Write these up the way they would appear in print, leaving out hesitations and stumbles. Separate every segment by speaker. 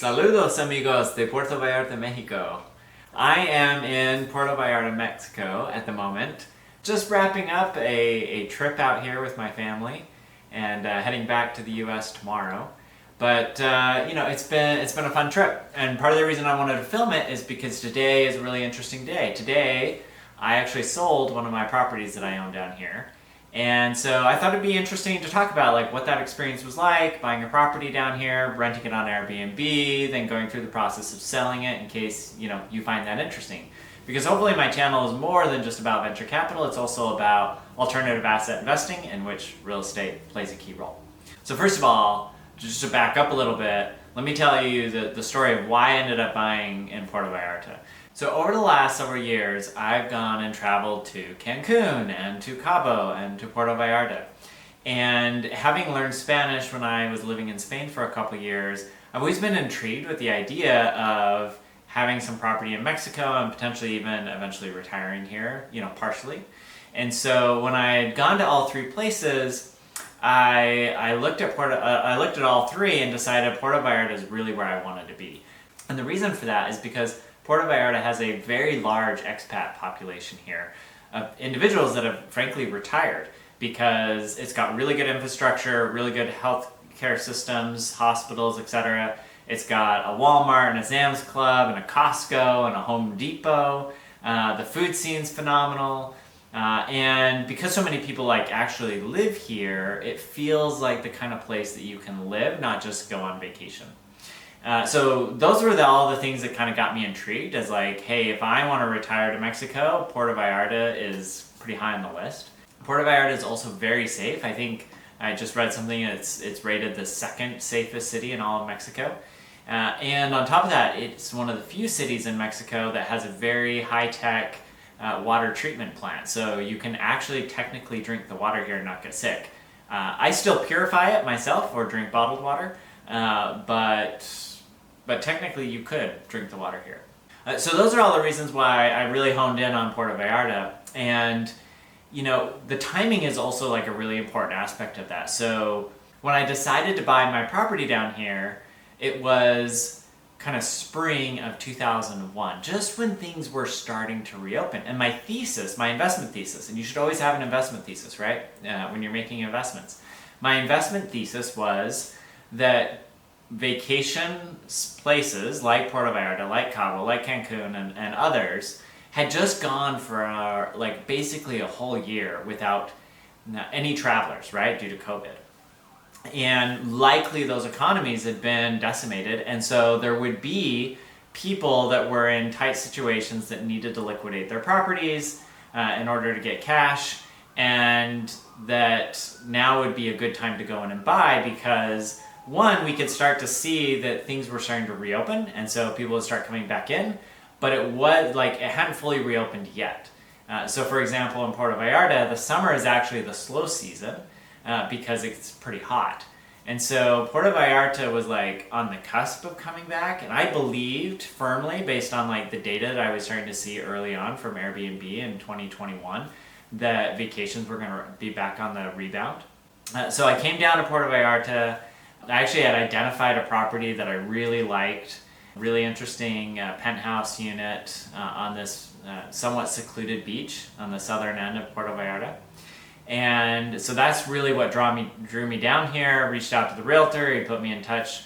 Speaker 1: Saludos amigos de Puerta Vallarta, Mexico. I am in Puerta Vallarta, Mexico at the moment. Just wrapping up a trip out here with my family and heading back to the US tomorrow. But it's been a fun trip, and part of the reason I wanted to film it is because today is a really interesting day. Today, I actually sold one of my properties that I own down here. And so I thought it'd be interesting to talk about like what that experience was like, buying a property down here, renting it on Airbnb, then going through the process of selling it in case, you find that interesting. Because hopefully my channel is more than just about venture capital, it's also about alternative asset investing, in which real estate plays a key role. So first of all, just to back up a little bit, let me tell you the story of why I ended up buying in Puerto Vallarta. So over the last several years, I've gone and traveled to Cancun and to Cabo and to Puerto Vallarta. And having learned Spanish when I was living in Spain for a couple years, I've always been intrigued with the idea of having some property in Mexico and potentially even eventually retiring here, partially. And so when I had gone to all three places, I looked at all three and decided Puerto Vallarta is really where I wanted to be. And the reason for that is because Puerto Vallarta has a very large expat population here of individuals that have frankly retired because it's got really good infrastructure, really good health care systems, hospitals, etc. It's got a Walmart and a Sam's Club and a Costco and a Home Depot. The food scene's phenomenal. And because so many people actually live here, it feels like the kind of place that you can live, not just go on vacation. So those were all the things that kind of got me intrigued as hey, if I want to retire to Mexico, Puerto Vallarta is pretty high on the list. Puerto Vallarta is also very safe. I think I just read something, it's rated the second safest city in all of Mexico. And on top of that, it's one of the few cities in Mexico that has a very high-tech water treatment plant. So you can actually technically drink the water here and not get sick. I still purify it myself or drink bottled water, but technically you could drink the water here. So those are all the reasons why I really honed in on Puerto Vallarta. And the timing is also a really important aspect of that. So when I decided to buy my property down here, it was kind of spring of 2001, just when things were starting to reopen. And my investment thesis, and you should always have an investment thesis, right? When you're making investments. My investment thesis was that vacation places like Puerto Vallarta, like Cabo, like Cancun, and others had just gone for basically a whole year without any travelers, right, due to COVID. And likely those economies had been decimated, and so there would be people that were in tight situations that needed to liquidate their properties in order to get cash, and that now would be a good time to go in and buy because one, we could start to see that things were starting to reopen, and so people would start coming back in, but it hadn't fully reopened yet. So for example, in Puerto Vallarta, the summer is actually the slow season because it's pretty hot. And so Puerto Vallarta was on the cusp of coming back, and I believed firmly, based on the data that I was starting to see early on from Airbnb in 2021, that vacations were going to be back on the rebound. So I came down to Puerto Vallarta. I actually had identified a property that I really liked, really interesting penthouse unit on this somewhat secluded beach on the southern end of Puerto Vallarta. And so that's really what drew me down here. Reached out to the realtor, he put me in touch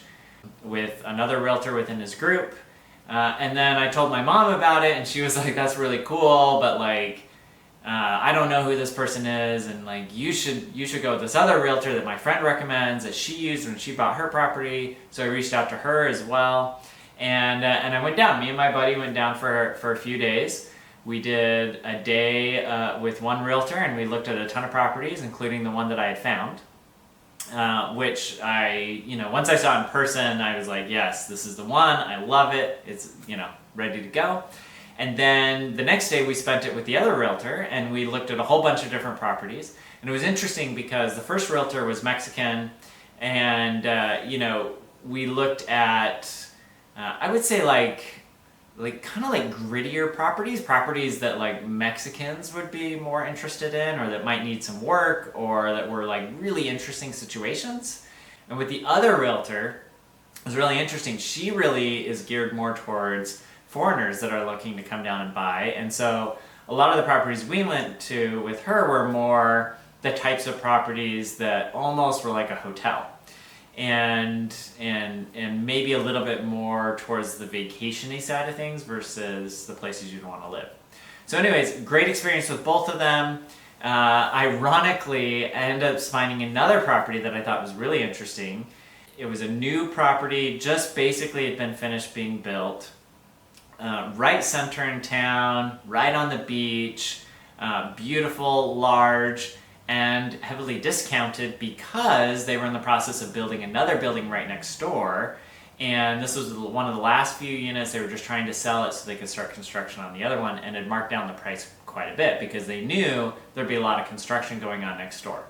Speaker 1: with another realtor within his group. And then I told my mom about it, and she was like, that's really cool, but I don't know who this person is, and you should go with this other realtor that my friend recommends that she used when she bought her property. So I reached out to her as well, and I went down. Me and my buddy went down for a few days. We did a day with one realtor, and we looked at a ton of properties, including the one that I had found, which once I saw in person, I was like, yes, this is the one. I love it. It's ready to go. And then the next day we spent it with the other realtor, and we looked at a whole bunch of different properties. And it was interesting because the first realtor was Mexican, and we looked at I would say kind of grittier properties that Mexicans would be more interested in, or that might need some work, or that were really interesting situations. And with the other realtor, was really interesting. She really is geared more towards foreigners that are looking to come down and buy. And so a lot of the properties we went to with her were more the types of properties that almost were like a hotel. And maybe a little bit more towards the vacation-y side of things versus the places you'd want to live. So anyways, great experience with both of them. Ironically, I ended up finding another property that I thought was really interesting. It was a new property, just basically had been finished being built, right center in town, right on the beach, beautiful, large, and heavily discounted because they were in the process of building another building right next door. And this was one of the last few units. They were just trying to sell it so they could start construction on the other one, and had marked down the price quite a bit because they knew there'd be a lot of construction going on next door.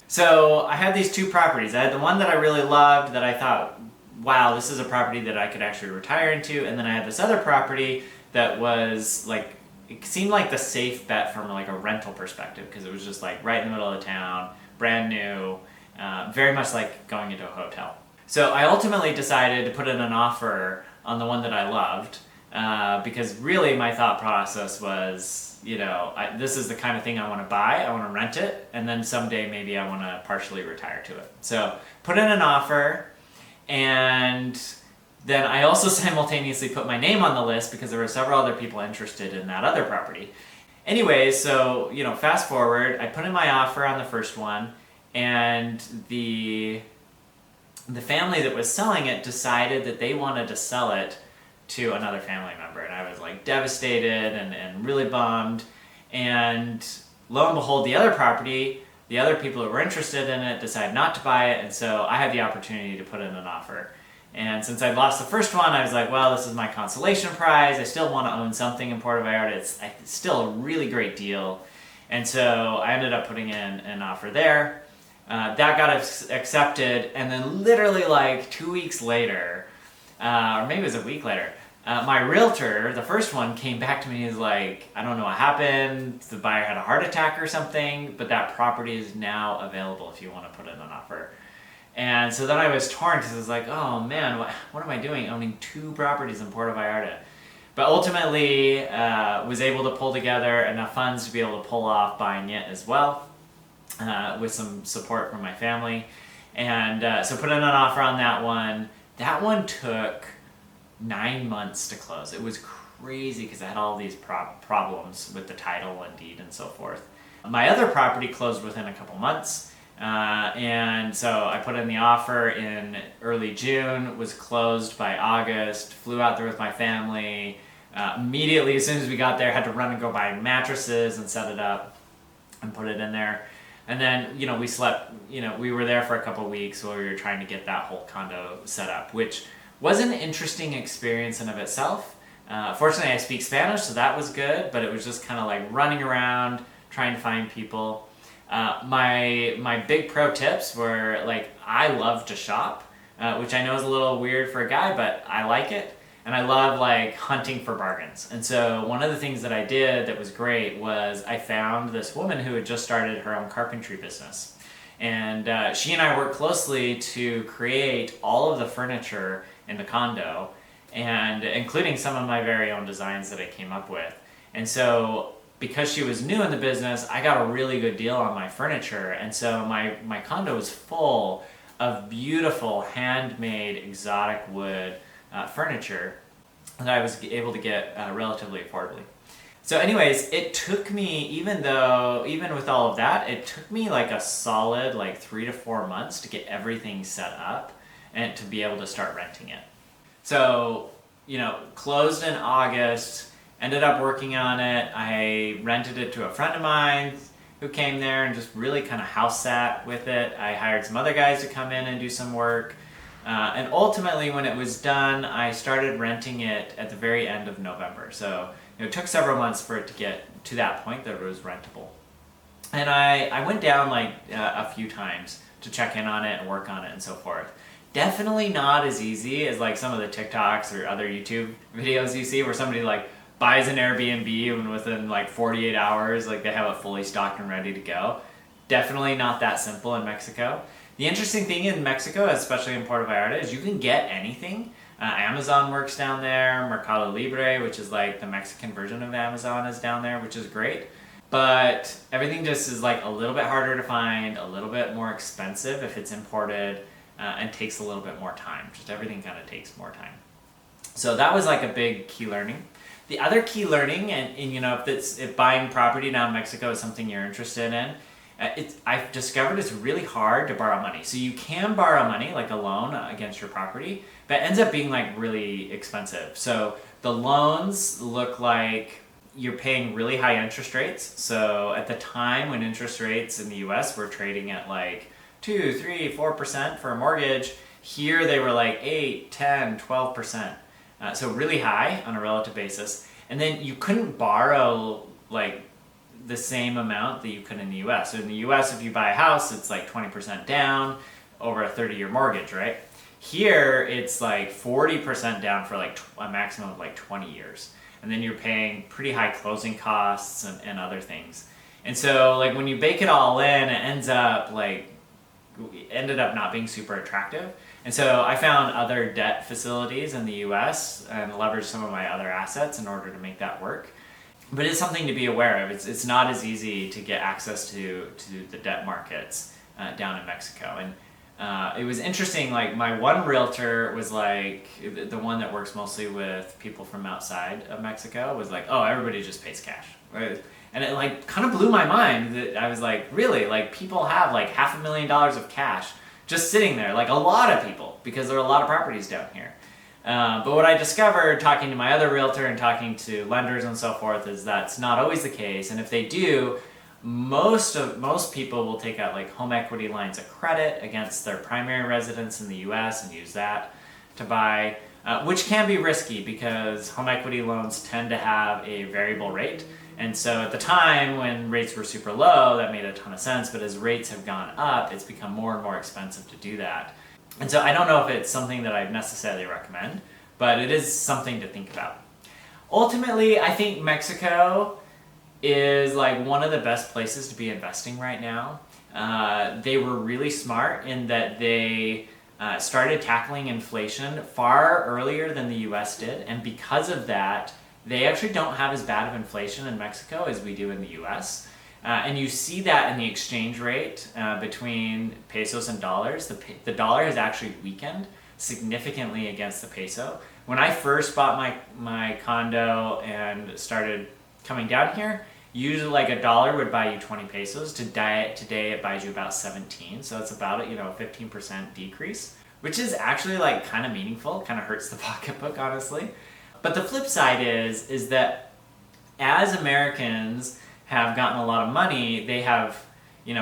Speaker 1: So I had these two properties. I had the one that I really loved that I thought, wow, this is a property that I could actually retire into. And then I had this other property that was like, it seemed like the safe bet from like a rental perspective because it was just like right in the middle of the town, brand new, very much like going into a hotel. So I ultimately decided to put in an offer on the one that I loved because really my thought process was, this is the kind of thing I want to buy, I want to rent it, and then someday maybe I want to partially retire to it. So put in an offer, and then I also simultaneously put my name on the list because there were several other people interested in that other property. Anyways, so, fast forward, I put in my offer on the first one, and the family that was selling it decided that they wanted to sell it to another family member. And I was like devastated and really bummed. And lo and behold, the other property, the other people who were interested in it decided not to buy it. And so I had the opportunity to put in an offer. And since I'd lost the first one, I was like, well, this is my consolation prize. I still want to own something in Puerta Vallarta. It's still a really great deal. And so I ended up putting in an offer there. That got accepted, and then literally like 2 weeks later, or maybe it was a week later, my realtor, the first one, came back to me and was like, I don't know what happened, the buyer had a heart attack or something, but that property is now available if you want to put in an offer. And so then I was torn because I was like, oh man, what am I doing owning two properties in Puerta Vallarta? But ultimately was able to pull together enough funds to be able to pull off buying it as well. With some support from my family. And so put in an offer on that one. That one took 9 months to close. It was crazy because I had all these problems with the title and deed and so forth. My other property closed within a couple months. And so I put in the offer in early June, was closed by August, flew out there with my family. Immediately, as soon as we got there, had to run and go buy mattresses and set it up and put it in there. And then, we slept, we were there for a couple of weeks while we were trying to get that whole condo set up, which was an interesting experience in of itself. Fortunately, I speak Spanish, so that was good, but it was just kind of like running around, trying to find people. My big pro tips were, like, I love to shop, which I know is a little weird for a guy, but I like it. And I love like hunting for bargains. And so one of the things that I did that was great was I found this woman who had just started her own carpentry business. And she and I worked closely to create all of the furniture in the condo, and including some of my very own designs that I came up with. And so because she was new in the business, I got a really good deal on my furniture. And so my condo was full of beautiful handmade exotic wood furniture that I was able to get relatively affordably. So anyways, it took me, even with all of that, it took me like a solid 3 to 4 months to get everything set up and to be able to start renting it. So, closed in August, ended up working on it. I rented it to a friend of mine who came there and just really kind of house sat with it. I hired some other guys to come in and do some work. And ultimately, when it was done, I started renting it at the very end of November. So it took several months for it to get to that point that it was rentable. And I went down a few times to check in on it and work on it and so forth. Definitely not as easy as some of the TikToks or other YouTube videos you see where somebody buys an Airbnb and within 48 hours they have it fully stocked and ready to go. Definitely not that simple in Mexico. The interesting thing in Mexico, especially in Puerto Vallarta, is you can get anything. Amazon works down there, Mercado Libre, which is like the Mexican version of Amazon, is down there, which is great. But everything just is like a little bit harder to find, a little bit more expensive if it's imported, and takes a little bit more time. Just everything kind of takes more time. So that was like a big key learning. The other key learning, and you know, if buying property down in Mexico is something you're interested in, I've discovered it's really hard to borrow money. So you can borrow money, like a loan against your property, but it ends up being like really expensive. So the loans look like you're paying really high interest rates. So at the time when interest rates in the US were trading at like 2, 3, 4% for a mortgage, here they were like 8, 10, 12%. So really high on a relative basis. And then you couldn't borrow like the same amount that you could in the US. So in the US, if you buy a house, it's like 20% down over a 30-year mortgage, right? Here, it's like 40% down for like a maximum of like 20 years. And then you're paying pretty high closing costs and other things. And so like when you bake it all in, it ended up not being super attractive. And so I found other debt facilities in the US and leveraged some of my other assets in order to make that work. But it's something to be aware of. It's not as easy to get access to the debt markets down in Mexico. And it was interesting, like my one realtor was like, the one that works mostly with people from outside of Mexico was like, oh, everybody just pays cash. Right? And it like kind of blew my mind that I was like, really? Like people have like $500,000 of cash just sitting there, like a lot of people, because there are a lot of properties down here. But what I discovered talking to my other realtor and talking to lenders and so forth is that's not always the case. And if they do, most people will take out like home equity lines of credit against their primary residence in the US and use that to buy, which can be risky because home equity loans tend to have a variable rate. And so at the time when rates were super low, that made a ton of sense. But as rates have gone up, it's become more and more expensive to do that. And so I don't know if it's something that I necessarily recommend, but it is something to think about. Ultimately, I think Mexico is like one of the best places to be investing right now. They were really smart in that they started tackling inflation far earlier than the US did. And because of that, they actually don't have as bad of inflation in Mexico as we do in the US. And you see that in the exchange rate between pesos and dollars. The dollar has actually weakened significantly against the peso. When I first bought my condo and started coming down here, usually like a dollar would buy you 20 pesos. Today it buys you about 17. So it's about a 15% decrease, which is actually like kind of meaningful. Kind of hurts the pocketbook, honestly. But the flip side is that as Americans have gotten a lot of money, they have,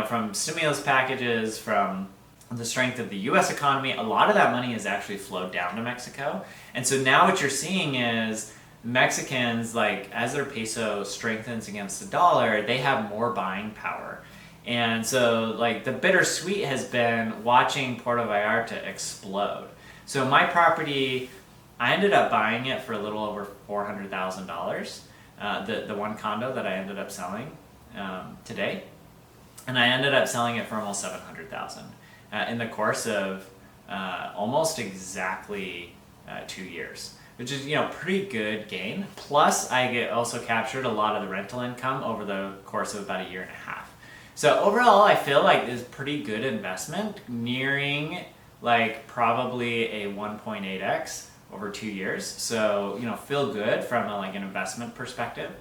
Speaker 1: from stimulus packages, from the strength of the US economy, a lot of that money has actually flowed down to Mexico. And so now what you're seeing is Mexicans, like as their peso strengthens against the dollar, they have more buying power. And so like the bittersweet has been watching Puerto Vallarta explode. So my property, I ended up buying it for a little over $400,000. The one condo that I ended up selling today, and I ended up selling it for almost $700,000 in the course of almost exactly 2 years, which is pretty good gain. Plus, I also captured a lot of the rental income over the course of about a year and a half. So overall, I feel like it's pretty good investment, nearing like probably a 1.8x. over 2 years. So, feel good from an investment perspective.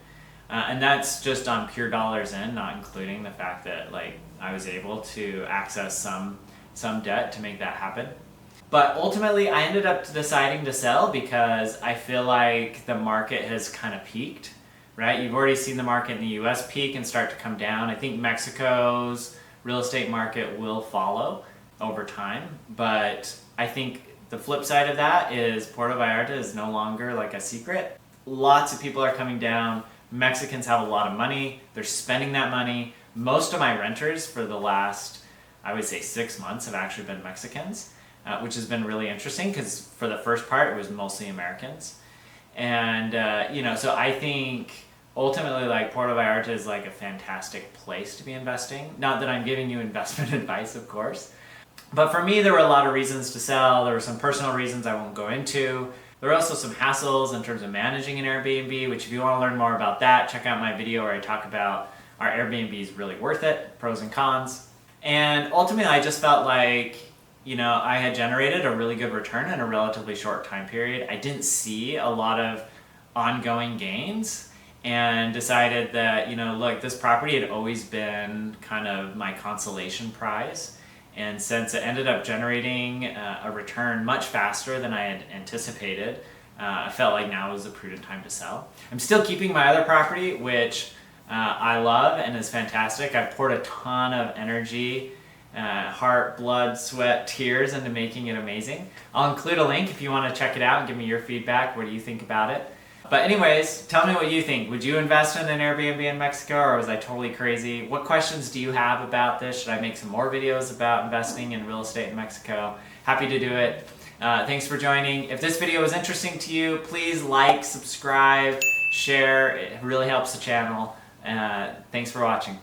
Speaker 1: And that's just on pure dollars in, not including the fact that like I was able to access some debt to make that happen. But ultimately I ended up deciding to sell because I feel like the market has kind of peaked, right? You've already seen the market in the US peak and start to come down. I think Mexico's real estate market will follow over time, but I think the flip side of that is Puerto Vallarta is no longer like a secret. Lots of people are coming down. Mexicans have a lot of money. They're spending that money. Most of my renters for the last, I would say 6 months have actually been Mexicans, which has been really interesting because for the first part, it was mostly Americans. And, so I think ultimately like Puerto Vallarta is like a fantastic place to be investing. Not that I'm giving you investment advice, of course. But for me, there were a lot of reasons to sell. There were some personal reasons I won't go into. There were also some hassles in terms of managing an Airbnb, which if you want to learn more about that, check out my video where I talk about are Airbnbs really worth it, pros and cons. And ultimately, I just felt like, I had generated a really good return in a relatively short time period. I didn't see a lot of ongoing gains and decided that, look, this property had always been kind of my consolation prize. And since it ended up generating a return much faster than I had anticipated, I felt like now was a prudent time to sell. I'm still keeping my other property, which I love and is fantastic. I've poured a ton of energy, heart, blood, sweat, tears into making it amazing. I'll include a link if you want to check it out and give me your feedback. What do you think about it? But anyways, tell me what you think. Would you invest in an Airbnb in Mexico, or was I totally crazy? What questions do you have about this? Should I make some more videos about investing in real estate in Mexico? Happy to do it. Thanks for joining. If this video was interesting to you, please like, subscribe, share. It really helps the channel. Thanks for watching.